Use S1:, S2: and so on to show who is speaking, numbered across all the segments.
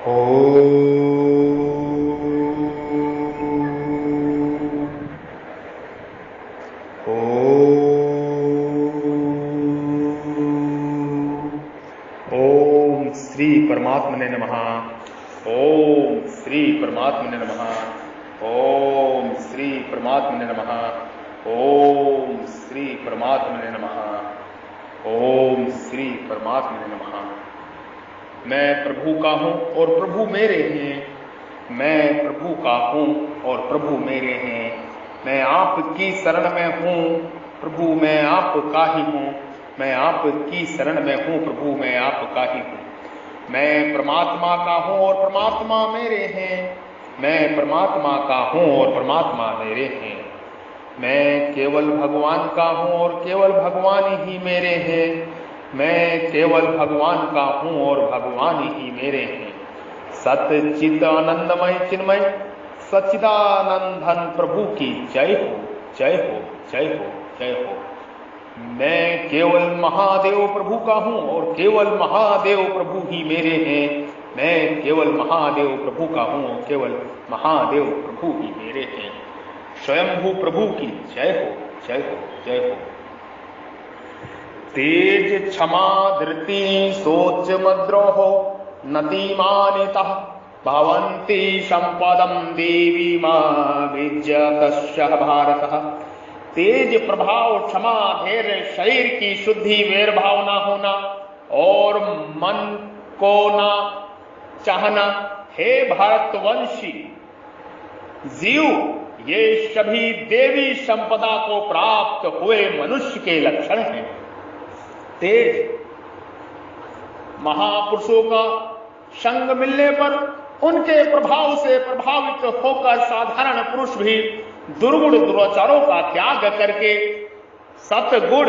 S1: ओम श्री परमात्मने नमः। ओम श्री परमात्मने नमः। ओम श्री परमात्मने नमः। ओम श्री परमात्मने नमः। ओम श्री परमात्मने नमः। मैं प्रभु का हूं और प्रभु मेरे हैं। मैं प्रभु का हूं और प्रभु मेरे हैं। मैं आपकी शरण में हूं प्रभु, मैं आपका ही हूं। मैं आपकी शरण में हूं प्रभु, मैं आपका ही हूं। मैं परमात्मा का हूं और परमात्मा मेरे हैं। मैं परमात्मा का हूं और परमात्मा मेरे हैं। मैं केवल भगवान का हूं और केवल भगवान ही मेरे हैं। मैं केवल भगवान का हूं और भगवान ही मेरे हैं। सच्चिद आनंदमय चिन्मय सच्चिदानंदन प्रभु की जय हो, जय हो, जय हो, जय हो। मैं केवल महादेव प्रभु का हूं और केवल महादेव प्रभु ही मेरे हैं। मैं केवल महादेव प्रभु का हूं और केवल महादेव प्रभु ही मेरे हैं। स्वयंभू प्रभु की जय हो, जय हो, जय हो। तेज क्षमा धृति सोच मद्रोह नतिमानितः भवन्ति संपदं देवी मां विजयतस्य भारतः। तेज प्रभाव, क्षमा, धैर्य, शरीर की शुद्धि, वैर भाव ना होना और मन को ना चाहना। हे भारतवंशी जीव, ये सभी देवी संपदा को प्राप्त हुए मनुष्य के लक्षण हैं। तेज महापुरुषों का संग मिलने पर उनके प्रभाव से प्रभावित होकर साधारण पुरुष भी दुर्गुण दुराचारों का त्याग करके सदगुण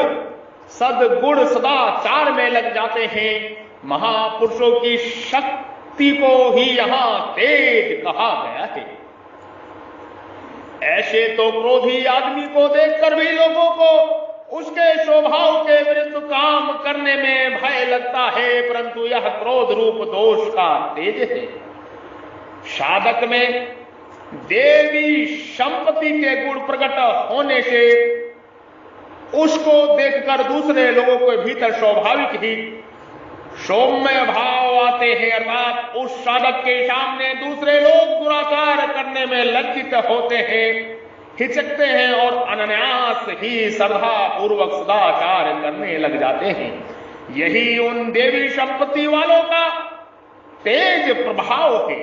S1: सदाचार में लग जाते हैं। महापुरुषों की शक्ति को ही यहां तेज कहा गया है। ऐसे तो क्रोधी आदमी को देखकर भी लोगों को उसके स्वभाव के विरुद्ध काम करने में भय लगता है, परंतु यह क्रोध रूप दोष का तेज है। साधक में देवी संपत्ति के गुण प्रकट होने से उसको देखकर दूसरे लोगों के भीतर स्वाभाविक ही सौम्य भाव आते हैं, अर्थात उस साधक के सामने दूसरे लोग दुराचार करने में लज्जित होते हैं, हिचकते हैं और अनायास ही श्रद्धा पूर्वक सदाचार करने लग जाते हैं। यही उन देवी संपत्ति वालों का तेज प्रभाव है।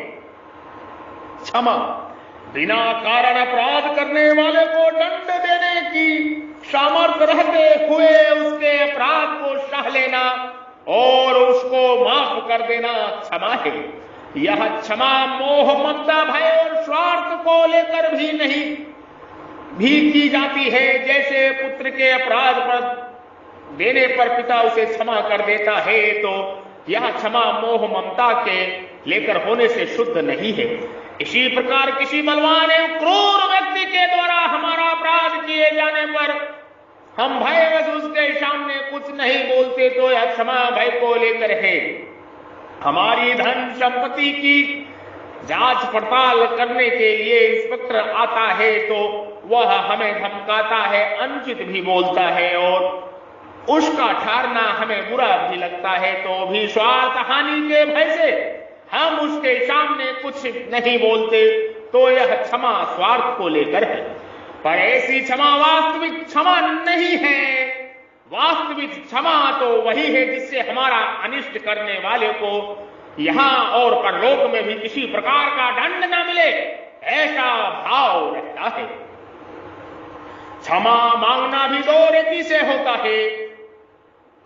S1: क्षमा, बिना कारण अपराध करने वाले को दंड देने की सामर्थ्य रहते हुए उसके अपराध को सह लेना और उसको माफ कर देना क्षमा है। यह क्षमा मोह, ममता, भय और स्वार्थ को लेकर भी की जाती है। जैसे पुत्र के अपराध पर देने पर पिता उसे क्षमा कर देता है, तो यह क्षमा मोह ममता के लेकर होने से शुद्ध नहीं है। इसी प्रकार किसी बलवान एवं क्रूर व्यक्ति के द्वारा हमारा अपराध किए जाने पर हम भयवश उसके सामने कुछ नहीं बोलते, तो यह क्षमा भय को लेकर है। हमारी धन संपत्ति की जांच पड़ताल करने के लिए इंस्पेक्टर आता है तो वह हमें धमकाता है, अनुचित भी बोलता है और उसका ठहरना हमें बुरा भी लगता है, तो भी स्वार्थ हानि के भय से हम उसके सामने कुछ नहीं बोलते, तो यह क्षमा स्वार्थ को लेकर है। पर ऐसी क्षमा वास्तविक क्षमा नहीं है। वास्तविक क्षमा तो वही है जिससे हमारा अनिष्ट करने वाले को यहां और परलोक में भी किसी प्रकार का दंड न मिले, ऐसा भाव रहता है। क्षमा मांगना भी दो रीति से होता है।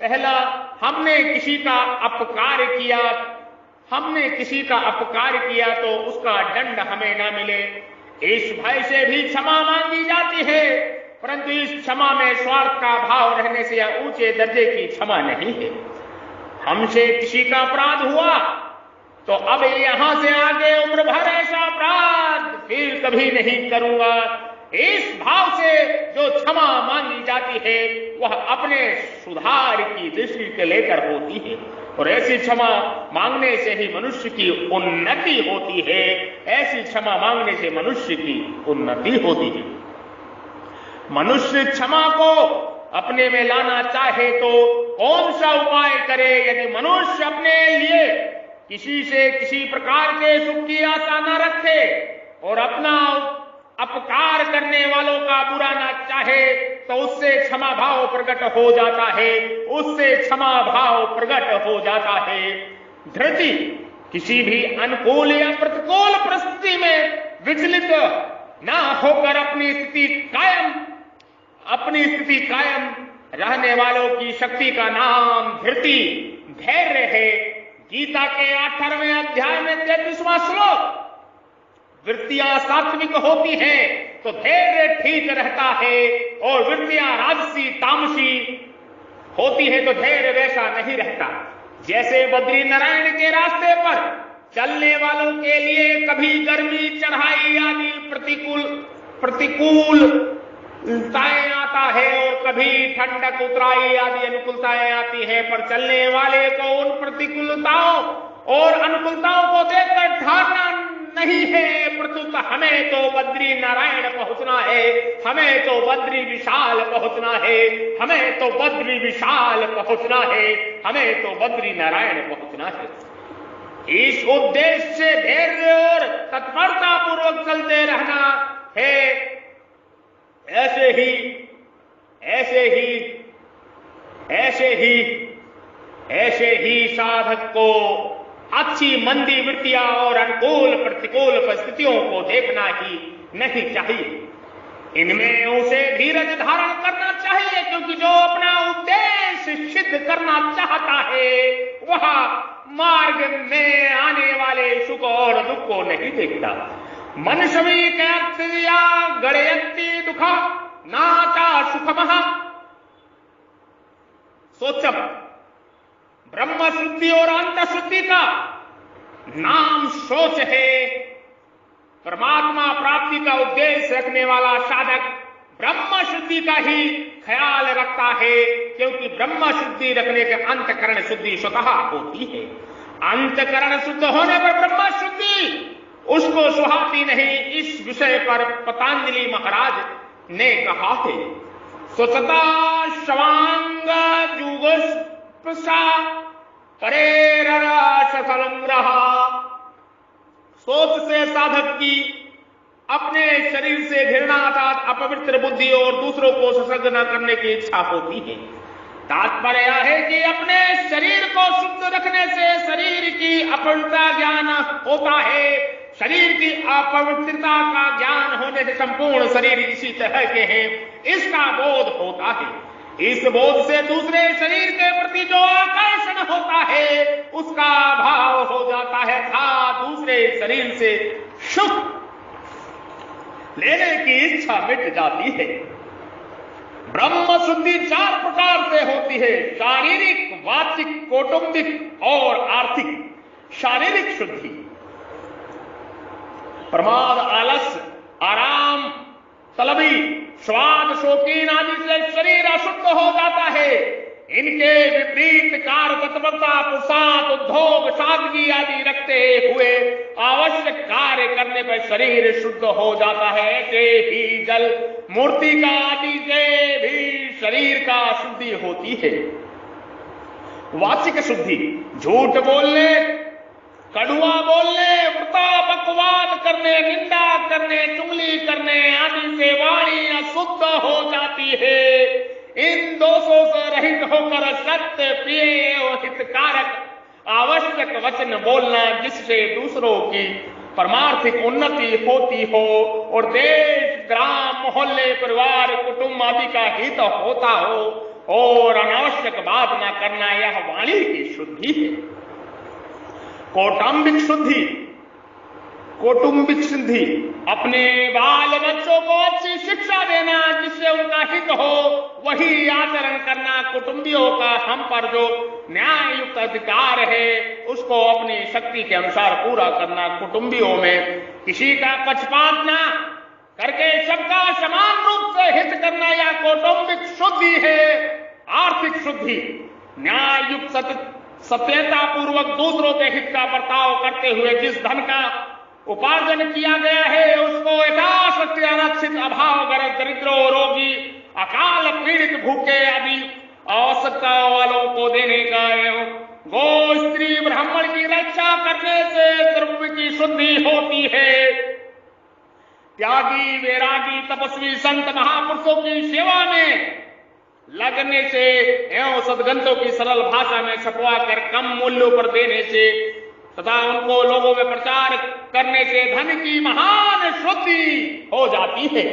S1: पहला, हमने किसी का अपकार किया तो उसका दंड हमें ना मिले, इस भय से भी क्षमा मांगी जाती है, परंतु इस क्षमा में स्वार्थ का भाव रहने से यह ऊंचे दर्जे की क्षमा नहीं है। हमसे किसी का अपराध हुआ तो अब यहां से आगे उम्र भर ऐसा अपराध फिर कभी नहीं करूंगा, इस भाव से जो क्षमा मांगी जाती है वह अपने सुधार की दृष्टि के लेकर होती है। और ऐसी क्षमा मांगने से ही मनुष्य की उन्नति होती है। ऐसी क्षमा मांगने से मनुष्य की उन्नति होती है। मनुष्य क्षमा को अपने में लाना चाहे तो कौन सा उपाय करे? यदि मनुष्य अपने लिए किसी से किसी प्रकार के सुख की आशा न रखे और अपना अपकार करने वालों का बुरा ना चाहे तो उससे क्षमा भाव प्रकट हो जाता है, उससे क्षमा भाव प्रकट हो जाता है। धृति किसी भी अनुकूल या प्रतिकूल परिस्थिति में विचलित ना होकर अपनी स्थिति कायम रहने वालों की शक्ति का नाम धृति, धैर्य है। गीता के 18वें अध्याय में 33वां श्लोक, वृत्तियां सात्विक होती हैं तो धैर्य ठीक रहता है, और वृत्तियां राजसी तामसी होती है तो धैर्य वैसा नहीं रहता। जैसे बद्री नारायण के रास्ते पर चलने वालों के लिए कभी गर्मी, चढ़ाई आदि प्रतिकूलताएं आता है और कभी ठंडक, उतराई आदि अनुकूलताएं आती है, पर चलने वाले को उन प्रतिकूलताओं और अनुकूलताओं को देखकर ठारना नहीं है, प्रत्युत हमें तो बद्री नारायण पहुंचना है, हमें तो बद्री विशाल पहुंचना है, हमें तो बद्री विशाल पहुंचना है, हमें तो बद्री नारायण पहुंचना है। इस उद्देश्य से धैर्य और तत्परता पूर्वक चलते रहना है। ऐसे ही साधक को अच्छी मंदी वृत्तियां और अनुकूल प्रतिकूल परिस्थितियों को देखना ही नहीं चाहिए। इनमें उसे धीरज धारण करना चाहिए, क्योंकि जो अपना उद्देश्य सिद्ध करना चाहता है वह मार्ग में आने वाले सुख और दुख को नहीं देखता। मनुष्यवी कर्तव्या गणयन्ति दुखा नाचा सुखमः सोचम। ब्रह्म शुद्धि और अंत शुद्धि का नाम सोच है। परमात्मा प्राप्ति का उद्देश्य रखने वाला साधक ब्रह्म शुद्धि का ही ख्याल रखता है, क्योंकि ब्रह्म शुद्धि रखने के अंतकरण शुद्धि स्वतः होती है। अंतकरण शुद्ध होने पर ब्रह्म शुद्धि उसको सुहाती नहीं। इस विषय पर पतंजलि महाराज ने कहा है, स्वच्छता शवांग जुगुप्सा परेररा सफलंग्रह। सोच से साधक की अपने शरीर से घृणा अर्थात अपवित्र बुद्धि और दूसरों को ससर्ग न करने की इच्छा होती है। तात्पर्य यह है कि अपने शरीर को शुद्ध रखने से शरीर की अपवित्रता ज्ञान होता है। शरीर की अपवित्रता का ज्ञान होने से संपूर्ण शरीर इसी तरह के हैं, इसका बोध होता है। इस बोध से दूसरे शरीर के प्रति जो आकर्षण होता है उसका भाव हो जाता है था दूसरे शरीर से सुख लेने की इच्छा मिट जाती है। ब्रह्म शुद्धि 4 प्रकार से होती है, शारीरिक, वाचिक, कौटुंबिक और आर्थिक। शारीरिक शुद्धि प्रमाद, आलस्य, आराम तलबी, स्वाद, शौकीन आदि से शरीर अशुद्ध हो जाता है। इनके विपरीत कार्य तत्परता, पुरुषार्थ, उद्योग, सादगी आदि रखते हुए आवश्यक कार्य करने पर शरीर शुद्ध हो जाता है। ऐसे ही जल, मूर्ति का आदि से भी शरीर का शुद्धि होती है। वाचिक शुद्धि झूठ बोलने, कड़ुआ बोलने, वृथा बकवाद करने, निंदा करने, चुगली करने आदि से वाणी अशुद्ध हो जाती है। इन दोषों से रहित होकर सत्य, प्रिय एवं हितकारक आवश्यक वचन बोलना, जिससे दूसरों की परमार्थिक उन्नति होती हो और देश, ग्राम, मोहल्ले, परिवार, कुटुंब आदि का हित होता हो, और अनावश्यक बात न करना, यह वाणी की शुद्धि है। कौटुंबिक शुद्धि अपने बाल बच्चों को अच्छी शिक्षा देना, जिससे उनका हित हो, वही आचरण करना। कुटुंबियों का हम पर जो न्याय युक्त अधिकार है उसको अपनी शक्ति के अनुसार पूरा करना। कुटुंबियों में किसी का पक्षपात ना करके सबका समान रूप से हित करना, यह कौटुंबिक शुद्धि है। आर्थिक शुद्धि न्याय युक्त सत्यता पूर्वक दूसरों के हित का बर्ताव करते हुए जिस धन का उपार्जन किया गया है उसको यथाशक्ति अनक्षित, अभावग्रस्त, दरिद्रों, रोगी, अकाल पीड़ित, भूखे आदि आवश्यकता वालों को देने का एवं गो, स्त्री, ब्राह्मण की रक्षा करने से द्रव्य की शुद्धि होती है। त्यागी, वैरागी, तपस्वी, संत, महापुरुषों की सेवा में लगने से एवं सद्ग्रंथों की सरल भाषा में छपवा कर कम मूल्यों पर देने से तथा उनको लोगों में प्रचार करने से धन की महान शुद्धि हो जाती है।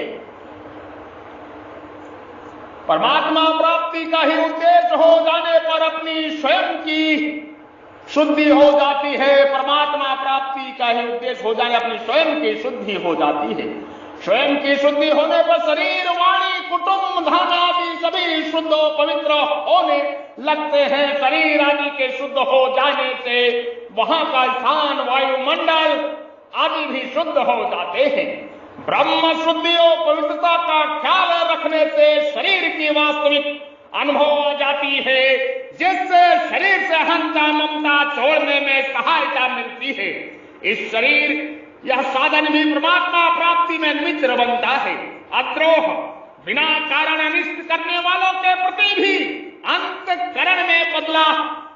S1: परमात्मा प्राप्ति का ही उद्देश्य हो जाने पर अपनी स्वयं की शुद्धि हो जाती है। परमात्मा प्राप्ति का ही उद्देश्य हो जाने अपनी स्वयं की शुद्धि हो जाती है। स्वयं की शुद्धि होने पर शरीर, वाणी, कुटुंब, धन आदि सभी शुद्ध पवित्र होने लगते हैं। शरीर आदि के शुद्ध हो जाने से वहां का स्थान, वायुमंडल आदि भी शुद्ध हो जाते हैं। ब्रह्म शुद्धि और पवित्रता का ख्याल रखने से शरीर की वास्तविक अनुभव आ जाती है, जिससे शरीर से अहंता, ममता छोड़ने में सहायता मिलती है। इस शरीर यह साधन भी परमात्मा प्राप्ति में मित्र बनता है। अद्रोह, बिना कारण अनिष्ट करने वालों के प्रति भी अंतःकरण में बदला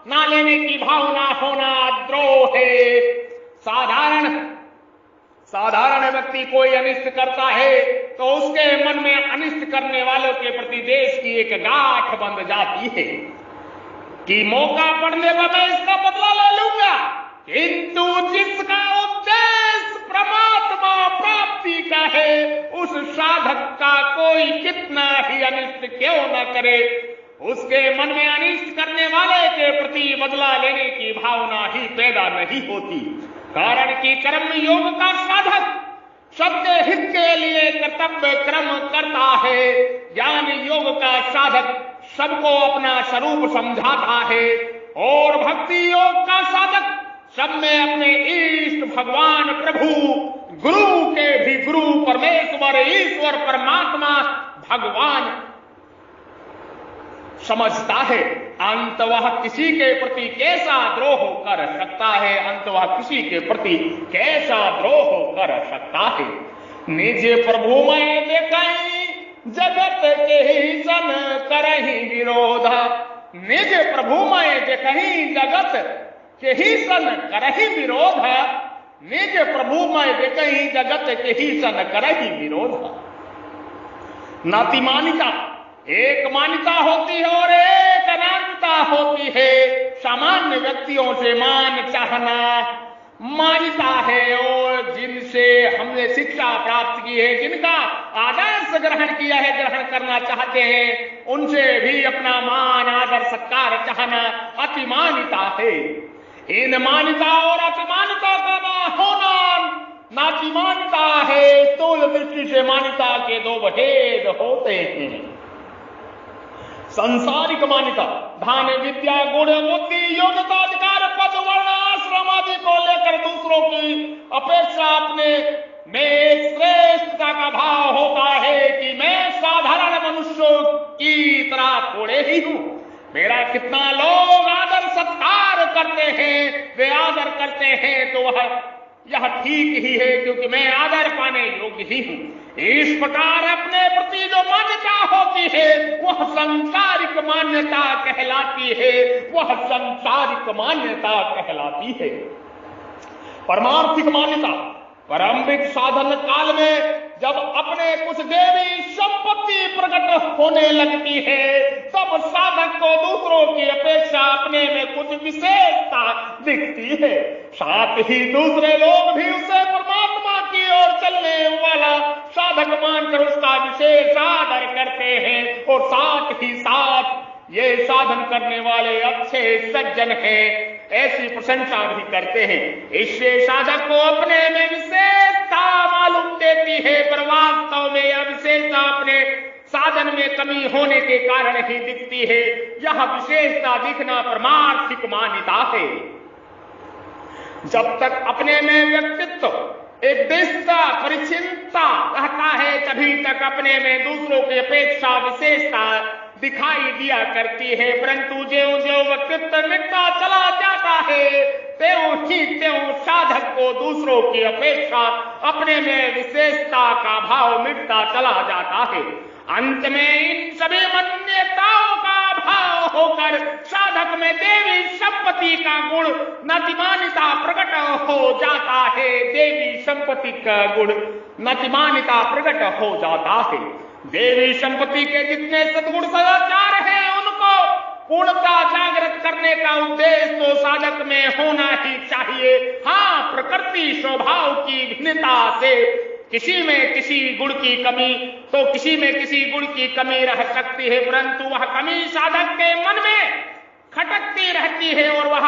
S1: ना लेने की भावना होना अद्रोह है। साधारण व्यक्ति कोई अनिष्ट करता है तो उसके मन में अनिष्ट करने वालों के प्रति देश की एक गांठ बंध जाती है कि मौका पड़ने पर मैं इसका बदला ले लूंगा। किंतु जिसका उद्देश्य परमात्मा प्राप्ति का है, उस साधक का कोई कितना ही अनिष्ट क्यों न करे, उसके मन में अनिष्ट करने वाले के प्रति बदला लेने की भावना ही पैदा नहीं होती। कारण कि कर्म योग का साधक सबके हित के लिए कर्तव्य कर्म करता है। ज्ञान योग का साधक सबको अपना स्वरूप समझाता है और भक्ति योग का साधक सब में अपने इष्ट भगवान, प्रभु, गुरु के भी गुरु, परमेश्वर, ईश्वर, परमात्मा, भगवान समझता है। अंत वह किसी के प्रति कैसा द्रोह कर सकता है, अंत वह किसी के प्रति कैसा द्रोह कर सकता है। निज प्रभु मैं देखई जगत के ही सन करही विरोधा। निज प्रभु मैं देखही जगत के ही सन करही विरोधा। निज प्रभु मैं देखही जगत के ही सन करही विरोधा। नातिमानिता एक मान्यता होती है और एक अनान्यता होती है। सामान्य व्यक्तियों से मान चाहना मान्यता है और जिनसे हमने शिक्षा प्राप्त की है, जिनका आदर्श ग्रहण किया है, ग्रहण करना चाहते हैं, उनसे भी अपना मान, आदर, सत्कार चाहना अतिमान्यता है। इन मान्यता और अतिमान्यता का ना होना नातिमान्यता है। स्थूल दृष्टि से मान्यता के दो भेद होते हैं। सांसारिक मान्यता धन, विद्या, गुण, बुद्धि, योग्यता, अधिकार, पद, वर्ण, आश्रम आदि को लेकर दूसरों की अपेक्षा अपने में श्रेष्ठता का भाव होता है कि मैं साधारण मनुष्यों की तरह थोड़े ही हूं। मेरा कितना लोग आदर सत्कार करते हैं, वे आदर करते हैं तो वह यह ठीक ही है क्योंकि मैं आदर पाने योग्य ही हूं। इस प्रकार अपने प्रति जो मान्यता होती है वह सांसारिक मान्यता कहलाती है, वह सांसारिक मान्यता कहलाती है। परमार्थिक मान्यता प्रारंभिक साधन काल में जब अपने कुछ देवी संपत्ति प्रकट होने लगती है तब साधक को दूसरों की अपेक्षा अपने में कुछ विशेषता दिखती है। साथ ही दूसरे लोग भी उसे परमात्मा की ओर चलने वाला साधक मानकर उसका विशेष आदर करते हैं और साथ ही साथ ये साधन करने वाले अच्छे सज्जन हैं ऐसी प्रशंसा भी करते हैं। इससे साधक को अपने में विशेषता मालूम देती है, पर वास्तव में यह विशेषता अपने साधन में कमी होने के कारण ही दिखती है। यह विशेषता दिखना परमार्थिक मान्यता है। जब तक अपने में व्यक्तित्व एक देशता परिचिनता रहता है तभी तक अपने में दूसरों की अपेक्षा विशेषता दिखाई दिया करती है, परंतु ज्यों ज्यों व्यक्तित्व मिटता चला जाता है त्यों ही त्यों साधक को दूसरों की अपेक्षा अपने में विशेषता का भाव मिटता चला जाता है। अंत में इन सभी मान्यताओं का भाव होकर साधक में देवी संपत्ति का गुण नतिमानिता प्रकट हो जाता है। देवी संपत्ति का गुण नतिमानिता प्रकट हो जाता है। देवी संपत्ति के जितने सद्गुण सदाचार हैं उनको पूर्णता जागृत करने का उद्देश्य तो साधक में होना ही चाहिए। हाँ, प्रकृति स्वभाव की भिन्नता से किसी में किसी गुण की कमी तो किसी में किसी गुण की कमी रह सकती है, परंतु वह कमी साधक के मन में खटकती रहती है और वह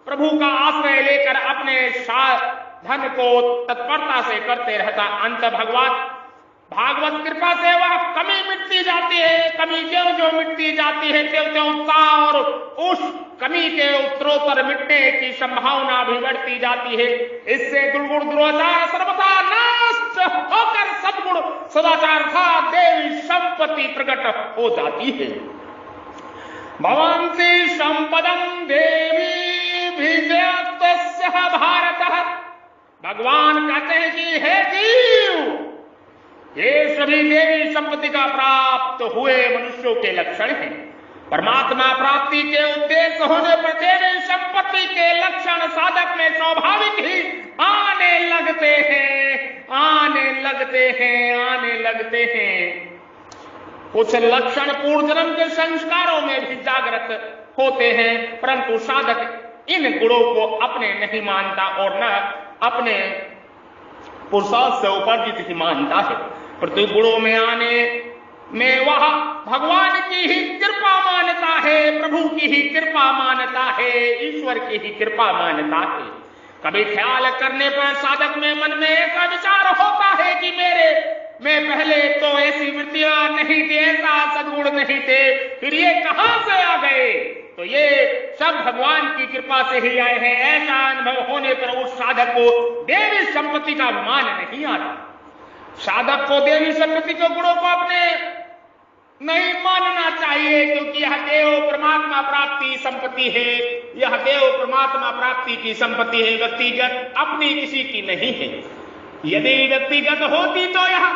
S1: प्रभु का आश्रय लेकर अपने साधन को तत्परता से करते रहता। अंत भागवत कृपा से वह कमी मिटती जाती है। कमी ज्यों ज्यों मिटती जाती है त्यों त्यों उत्साह और उस कमी के उत्तरोत्तर मिटने की संभावना भी बढ़ती जाती है। इससे दुर्गुण दुराचार सर्वथा नष्ट होकर सद्गुण सदाचार था देवी संपत्ति प्रकट हो जाती है। भवन्ति संपदं देवी विजयत्वस्य भारतः। भगवान कहते हैं कि हे जीव, ये सभी देवी संपत्ति का प्राप्त हुए मनुष्यों के लक्षण हैं। परमात्मा प्राप्ति के उद्देश्य होने पर देवी संपत्ति के लक्षण साधक में स्वाभाविक ही आने लगते हैं। कुछ लक्षण पूर्व जन्म के संस्कारों में भी जागृत होते हैं, परंतु साधक इन गुणों को अपने नहीं मानता और न अपने पुरुषार्थ से उपार्जित ही मानता है। प्रति गुणों में आने में वह भगवान की ही कृपा मानता है, प्रभु की ही कृपा मानता है, ईश्वर की ही कृपा मानता है। कभी ख्याल करने पर साधक में मन में ऐसा विचार होता है कि मेरे में पहले तो ऐसी वृत्तियां नहीं थी, ऐसा सद्गुण नहीं थे, फिर ये कहां से आ गए? तो ये सब भगवान की कृपा से ही आए हैं। ऐसा अनुभव होने पर उस साधक को देवी संपत्ति का अभिमान नहीं आता। साधक को देवी संपत्ति के गुणों को अपने नहीं मानना चाहिए, क्योंकि यह देव परमात्मा प्राप्ति संपत्ति है। यह देव परमात्मा प्राप्ति की संपत्ति है, व्यक्तिगत अपनी किसी की नहीं है। यदि व्यक्तिगत होती तो यह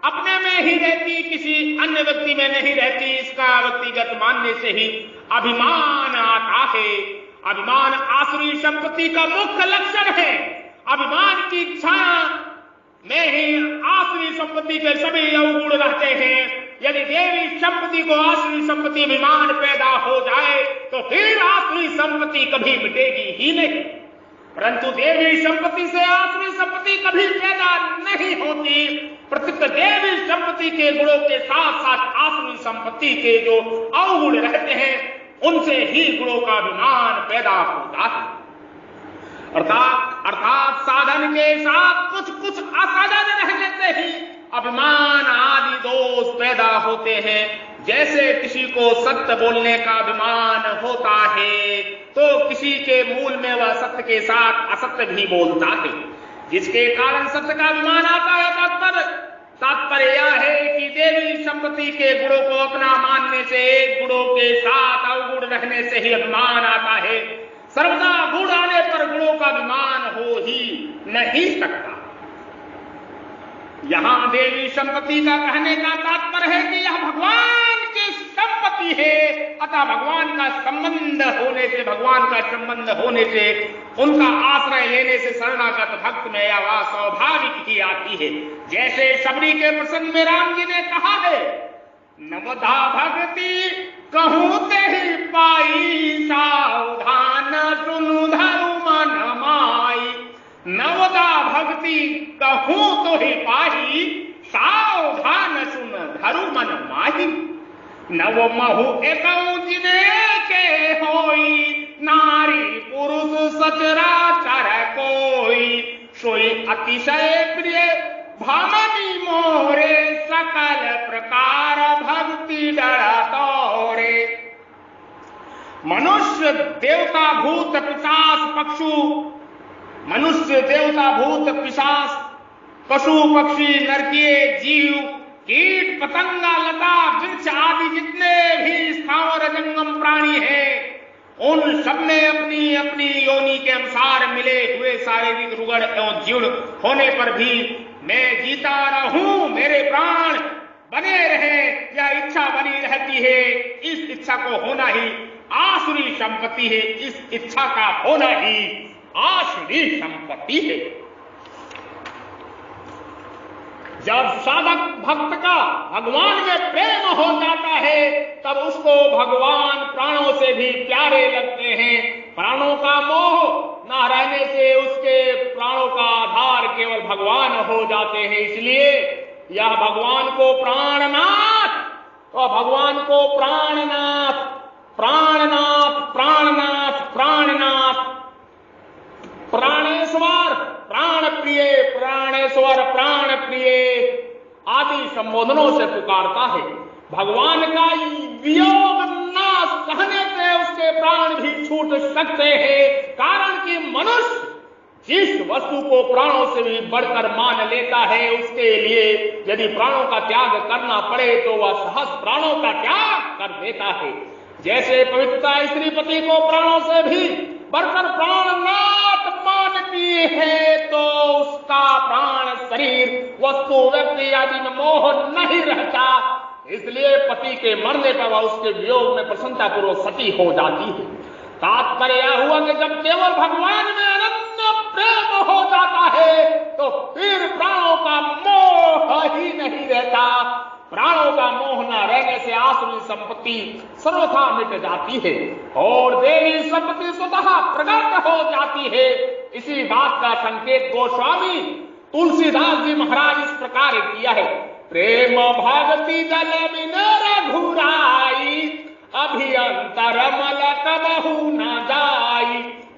S1: अपने में ही रहती, किसी अन्य व्यक्ति में नहीं रहती। इसका व्यक्तिगत मानने से ही अभिमान आता है। अभिमान आसुरी संपत्ति का मुख्य लक्षण है। अभिमान की इच्छा में ही आसुरी संपत्ति के सभी अवगुण रहते हैं। यदि देवी संपत्ति को आसुरी संपत्ति अभिमान पैदा हो जाए तो फिर आसुरी संपत्ति कभी मिटेगी ही नहीं, परंतु देवी संपत्ति से आसुरी संपत्ति कभी पैदा नहीं होती। प्रत्येक देवी संपत्ति के गुणों के साथ साथ आसुरी संपत्ति के जो अवगुण रहते हैं उनसे ही गुणों का अभिमान पैदा होता है। अर्थात साधन के साथ कुछ असाधन रहने से ही अभिमान आदि दोष पैदा होते हैं। जैसे किसी को सत्य बोलने का अभिमान होता है तो किसी के मूल में वह सत्य के साथ असत्य भी बोलता है, जिसके कारण सत्य का अभिमान आता है। तात्पर्य यह है कि देवी संपत्ति के गुणों को अपना मानने से गुणों के साथ अवगुण रहने से ही अभिमान आता है। सर्वदा गुण आने पर गुणों का अभिमान हो ही नहीं सकता। यहां देवी संपत्ति का कहने का तात्पर्य है कि यह भगवान की संपत्ति है, अतः भगवान का संबंध होने से उनका आश्रय लेने से शरणागत भक्त में यह स्वाभाविक ही आती है। जैसे सबरी के प्रसंग में राम जी ने कहा है, नवधा भक्ति कहूं ते ही पाई, सावधान सुनु धरु मन माई। नवदा भक्ति कहूं तो ही पाही, सावधान सुन धरु मन माही। नव महु एकौ जिने के होई, नारी पुरुष सचराचर कोई। सोई अतिशय प्रिय भामनी मोरे, सकल प्रकार भक्ति डरा तोरे। मनुष्य देवता भूत पिशाच पशु पक्षी नरकीय जीव कीट पतंगा लता वृक्ष आदि जितने भी स्थावर जंगम प्राणी हैं, उन सब में अपनी अपनी योनि के अनुसार मिले हुए शारीरिक रुगण एवं जीर्ण होने पर भी मैं जीता रहूं, मेरे प्राण बने रहे, यह इच्छा बनी रहती है। इस इच्छा को होना ही आसुरी संपत्ति है, इस इच्छा का होना ही आसुरी संपत्ति है। जब साधक भक्त का भगवान में प्रेम हो जाता है, तब उसको भगवान प्राणों से भी प्यारे लगते हैं। प्राणों का मोह न रहने से उसके प्राणों का आधार केवल भगवान हो जाते हैं। इसलिए यह भगवान को प्राणनाथ, तो भगवान को प्राणनाथ, प्राणनाथ, प्राणनाथ, प्राणनाथ, प्राणेश्वर, प्राण प्रिय, प्राणेश्वर, प्राण प्रिय आदि संबोधनों से पुकारता है। भगवान का वियोग ना सहने से उसके प्राण भी छूट सकते हैं, कारण कि मनुष्य जिस वस्तु को प्राणों से भी बढ़कर मान लेता है, उसके लिए यदि प्राणों का त्याग करना पड़े तो वह सहस्त्र प्राणों का त्याग कर देता है। जैसे पवित्रता स्त्री पति को प्राणों से भी बढ़कर प्राणनाथ मानती है, तो उसका प्राण शरीर वस्तु व्यक्ति आदि में मोह नहीं रहता। इसलिए पति के मरने पर वह उसके वियोग में प्रसन्नता पूर्वक सती हो जाती है। तात्पर्य यह हुआ कि जब केवल भगवान में अनन्य प्रेम हो जाता है, तो फिर प्राणों का मोह ही नहीं रहता। प्राणों का मोह न रहने से आसुरी संपत्ति सर्वथा मिट जाती है और देवी संपत्ति स्वतः प्रकट हो जाती है। इसी बात का संकेत गोस्वामी तुलसीदास जी महाराज इस प्रकार किया है। प्रेम भक्ति जल बिन रघुराई, अभियंतर मल कबहु न जाई।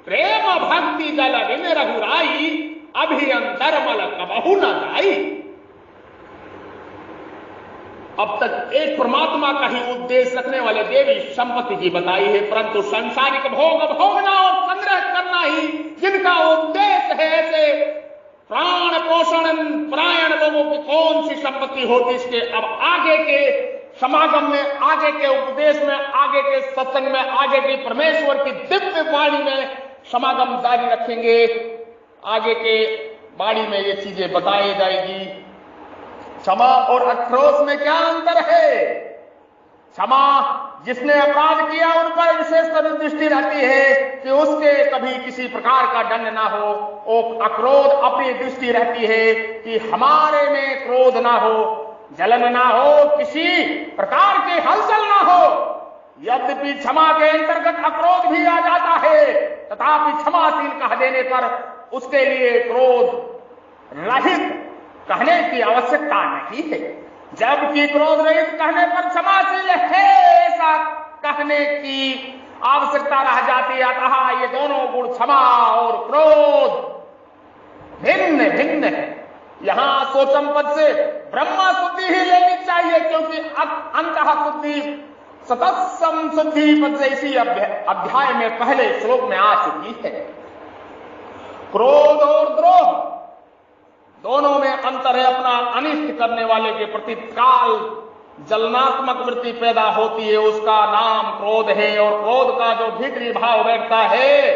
S1: प्रेम भक्ति जल बिन रघुराई, अभियंतर मल कबहु न जाई। अब तक एक परमात्मा का ही उद्देश्य रखने वाले देवी संपत्ति की बताई है, परंतु संसारिक भोग भोगना और संग्रह करना ही जिनका उद्देश्य है, ऐसे प्राण पोषण प्रायण लोगों की कौन सी संपत्ति होती। इसके अब आगे के समागम में, आगे के उपदेश में, आगे के सत्संग में, आगे की परमेश्वर की दिव्य वाणी में समागम जारी रखेंगे। आगे के वाणी में ये चीजें बताई जाएगी। क्षमा और अक्रोश में क्या अंतर है? क्षमा जिसने अपराध किया उन पर विशेषकर दृष्टि रहती है कि उसके कभी किसी प्रकार का दंड ना हो, और अक्रोध अपनी दृष्टि रहती है कि हमारे में क्रोध ना हो, जलन ना हो, किसी प्रकार के हलचल ना हो। यद्यपि क्षमा के अंतर्गत अक्रोध भी आ जाता है, तथापि क्षमाशील कह देने पर उसके लिए क्रोध रहित कहने की आवश्यकता नहीं है, जबकि क्रोध रहित कहने पर क्षमाशील है ऐसा कहने की आवश्यकता रह जाती है। अतः ये दोनों गुण क्षमा और क्रोध भिन्न भिन्न है। यहां सोचम पद से ब्रह्म शुद्धि ही लेनी चाहिए, क्योंकि अंतः शुद्धि सतसम शुद्धि पद से इसी अध्याय में पहले श्लोक में आ चुकी है। क्रोध और द्रोह दोनों में अंतर है। अपना अनिष्ट करने वाले के प्रति काल जलनात्मक वृत्ति पैदा होती है, उसका नाम क्रोध है। और क्रोध का जो भीतरी भाव बैठता है,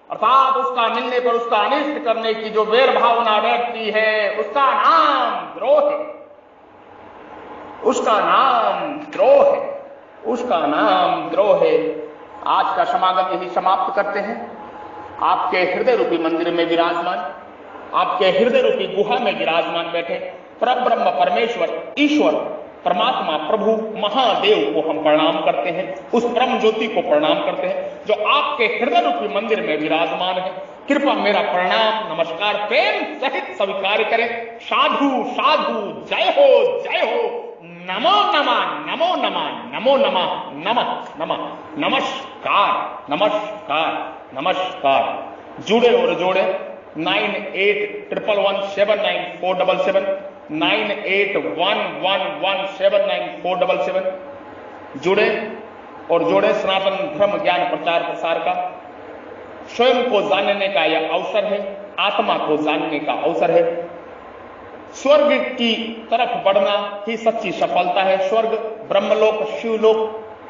S1: अर्थात उसका मिलने पर उसका अनिष्ट करने की जो वैर भावना बैठती है, उसका नाम द्रोह है, उसका नाम द्रोह है, उसका नाम द्रोह है। आज का समागम यही समाप्त करते हैं। आपके हृदय रूपी मंदिर में विराजमान, आपके हृदय रूपी गुहा में विराजमान बैठे परब्रह्म परमेश्वर ईश्वर परमात्मा प्रभु महादेव को हम प्रणाम करते हैं, उस परम ज्योति को प्रणाम करते हैं जो आपके हृदय रूपी मंदिर में विराजमान है। कृपया मेरा प्रणाम नमस्कार प्रेम सहित स्वीकार करें। साधु साधु, जय हो जय हो, नमो नमः नमो नमः नमो नमः नमः नमः, नमस्कार नमस्कार नमस्कार। जुड़े और जोड़े 9811179477 9811179477 जुड़े और जोड़े। सनातन धर्म ज्ञान प्रचार प्रसार का स्वयं को जानने का यह अवसर है, आत्मा को जानने का अवसर है। स्वर्ग की तरफ बढ़ना ही सच्ची सफलता है। स्वर्ग, ब्रह्मलोक, शिवलोक,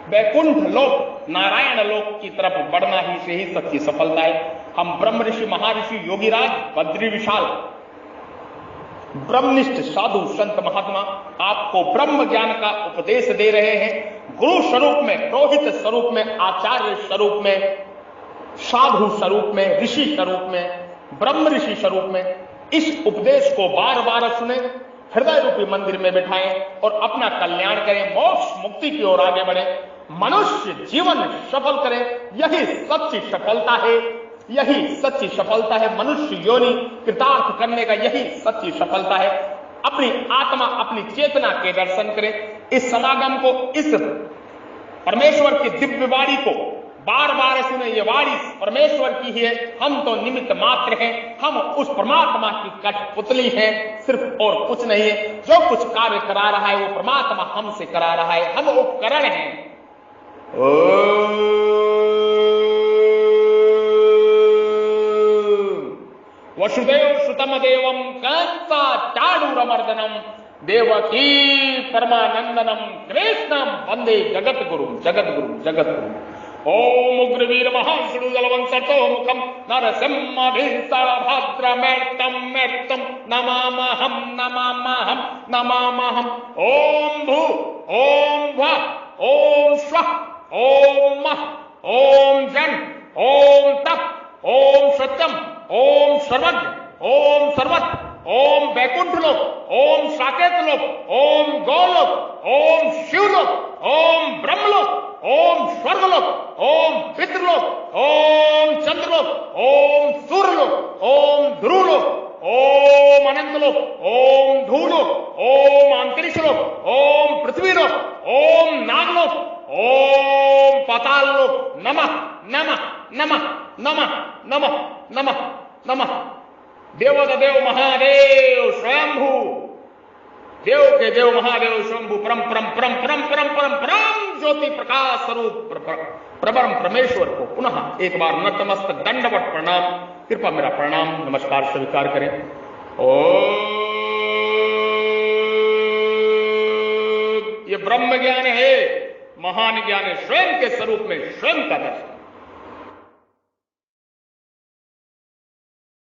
S1: वैकुंठ लोक, नारायण लोक की तरफ बढ़ना ही से ही सच्ची सफलता है। हम ब्रह्म ऋषि, महर्षि, योगीराज, बद्री विशाल, ब्रह्मनिष्ठ साधु संत महात्मा आपको ब्रह्म ज्ञान का उपदेश दे रहे हैं। गुरु स्वरूप में, पुरोहित स्वरूप में, आचार्य स्वरूप में, साधु स्वरूप में, ऋषि स्वरूप में, ब्रह्म ऋषि स्वरूप में इस उपदेश को बार बार सुने, हृदय रूपी मंदिर में बिठाएं और अपना कल्याण करें, मोक्ष मुक्ति की ओर आगे बढ़े, मनुष्य जीवन सफल करें। यही सच्ची सफलता है, यही सच्ची सफलता है। मनुष्य योनि कृतार्थ करने का यही सच्ची सफलता है। अपनी आत्मा, अपनी चेतना के दर्शन करें। इस समागम को, इस परमेश्वर की दिव्य वाणी को बार बार सुने। ये वाणी परमेश्वर की ही है, हम तो निमित्त मात्र हैं। हम उस परमात्मा की कठपुतली हैं, सिर्फ और कुछ नहीं है। जो कुछ कार्य करा रहा है वो परमात्मा हमसे करा रहा है, हम उपकरण हैं। वसुदेव सुतम देवम कंसा चाणूरमर्दनम देवकी परमानंदनम कृष्णम वंदे जगत गुरु जगत गुरु जगत गुरु। ओम उग्रवीर महासुदलवंसतो मुखम नरसिंहभिस्तभद्रमेर्तम मेर्तम नमामहम नमामहम नमामहम। ओम भू ओम भ ओम स्वः ओम मः ओम जन ओम तप ओम सत्यम ओम सर्वज्ञ ओम सर्वत्र ओम वैकुंठ लोक ओम साकेत लोक ओम गौलोक ओम शिवलोक ओम ब्रह्मलोक ओम स्वर्गलोक ओम पितृलोक ओम चंद्रलोक ओम सूर्यलोक ओम ध्रुवलोक ओम अनंतलोक ओम धूलोक ओम अंतरिक्षलोक ओम पृथ्वीलोक ओम नागलोक ओम पाताललोक। नमः नमः नमः नमः नमः नमः नमः। देवोदेव महादेव स्वयंभू, देव के देव महादेव स्वयंभू, परम परम परम परम परम परम परम ज्योति प्रकाश स्वरूप प्रबरम परमेश्वर को पुनः एक बार नतमस्तक दंडवत प्रणाम। कृपा मेरा प्रणाम नमस्कार स्वीकार करें। ये ब्रह्म ज्ञान है, महान ज्ञान है, स्वयं के स्वरूप में स्वयं का दर्शन।